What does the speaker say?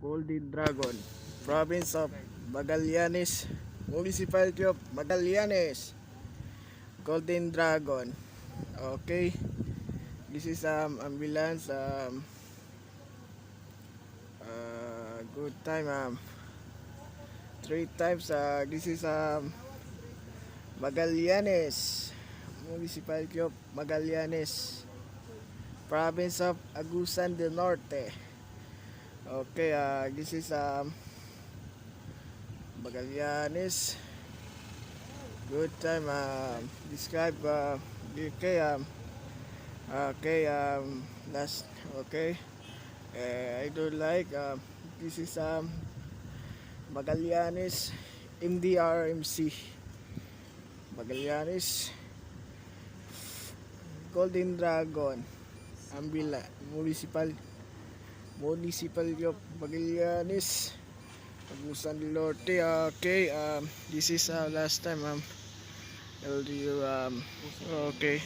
Golden Dragon, Province of Magallanes, Municipality of Magallanes. Golden Dragon. Okay, this is ambulance. Good time. Three times. This is Magallanes, Municipality of Magallanes, Province of Agusan del Norte. Okay, this is Magallanes. Good time. Describe. Okay. Okay. Last. Okay. I don't like. This is Magallanes MDRMC. Magallanes Golden Dragon Ambila Municipality of Magallanes, Agusan del Norte. Okay, this is last time LDU. Okay.